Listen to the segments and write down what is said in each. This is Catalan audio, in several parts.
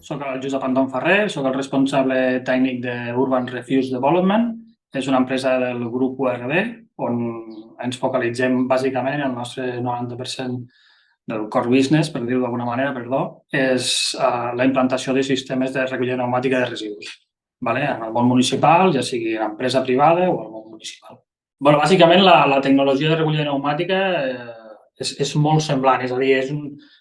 soc el Josep Anton Ferrer, soc el responsable tècnic d'Urban Refuse Development. És una empresa del grup URB, on ens focalitzem bàsicament en el nostre 90% del core business, per dir-ho d'alguna manera, és la implantació de sistemes de recollida pneumàtica de residus, en el món municipal, ja sigui en empresa privada o al món municipal. Bàsicament, la tecnologia de recollida pneumàtica és molt semblant, és a dir,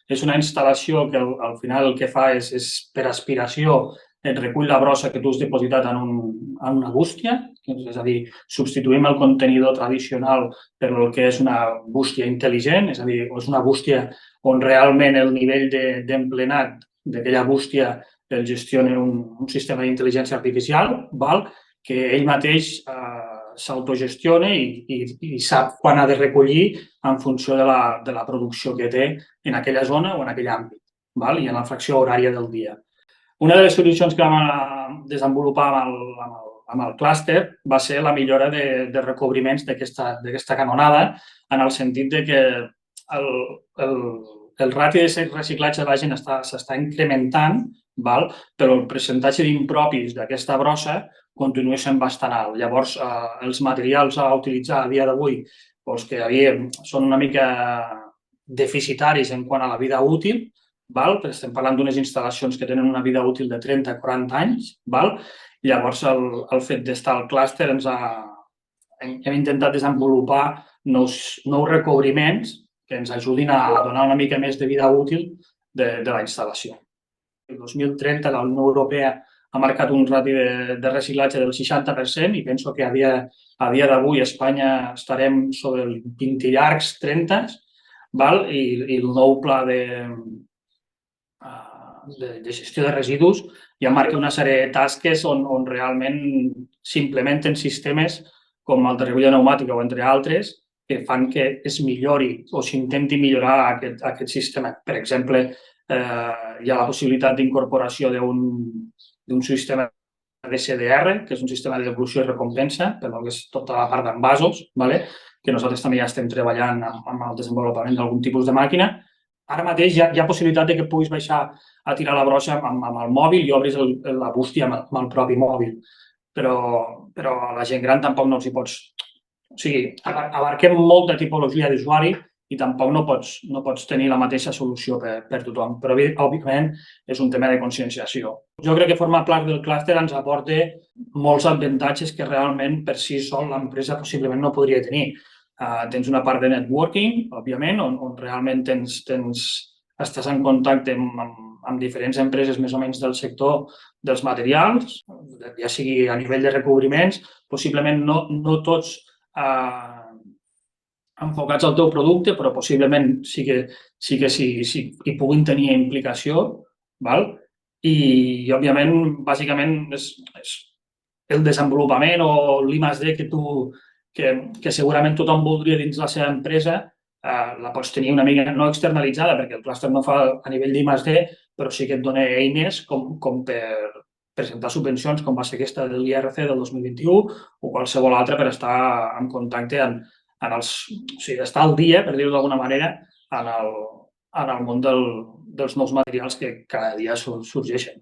és una instal·lació que al final el que fa és per aspiració, et recull la brossa que tu has depositat en una bústia, és a dir, substituïm el contenidor tradicional per el que és una bústia intel·ligent, és a dir, és una bústia on realment el nivell d'emplenat d'aquella bústia el gestiona un sistema d'intel·ligència artificial, que ell mateix s'autogestiona i sap quan ha de recollir en funció de la producció que té en aquella zona o en aquell àmbit, i en la fracció horària del dia. Una de les solucions que vam desenvolupar amb el clúster va ser la millora de recobriments d'aquesta canonada, en el sentit que el ràtio de reciclatge de la gent s'està incrementant, però el percentatge d'impropis d'aquesta brossa continua sent bastant alt. Llavors, els materials a utilitzar a dia d'avui, que són una mica deficitaris en quant a la vida útil, perquè estem parlant d'unes instal·lacions que tenen una vida útil de 30-40 anys. Llavors, el fet d'estar al clúster hem intentat desenvolupar nous recobriments que ens ajudin a donar una mica més de vida útil de la instal·lació. El 2030 la Unió Europea ha marcat un rati de reciclatge del 60% i penso que a dia d'avui a Espanya estarem sobre el 20 llargs 30, i el nou pla de gestió de residus ja marca una sèrie de tasques on realment s'implementen sistemes com el de recollida pneumàtica o entre altres que fan que es millori o s'intenti millorar aquest sistema. Per exemple, hi ha la possibilitat d'incorporació d'un sistema de CDR, que és un sistema de devolució i recompensa, per que és tota la part d'envasos, que nosaltres també ja estem treballant amb el desenvolupament d'algun tipus de màquina. Ara mateix hi ha possibilitat que puguis baixar a tirar la brossa amb el mòbil i obris la bústia amb el propi mòbil. Però a la gent gran tampoc no els hi pots... O sigui, abarquem molta tipologia d'usuari i tampoc no pots tenir la mateixa solució per tothom. Però, òbviament, és un tema de conscienciació. Jo crec que formar part del clúster ens aporta molts avantatges que realment per si sol l'empresa possiblement no podria tenir. Tens una part de networking, òbviament, on realment estàs en contacte amb diferents empreses més o menys del sector dels materials, ja sigui a nivell de recobriments, possiblement no tots enfocats al teu producte, però possiblement sí que hi puguin tenir implicació. I, òbviament, bàsicament, és el desenvolupament o l'I+D que segurament tothom voldria dins la seva empresa, la pots tenir una mica no externalitzada, perquè el clúster no fa a nivell d'I+D, però sí que et dona eines com per presentar subvencions, com va ser aquesta de l'IRC del 2021, o qualsevol altra per estar en contacte estar al dia, per dir-ho d'alguna manera, en el món dels nous materials que cada dia sorgeixen.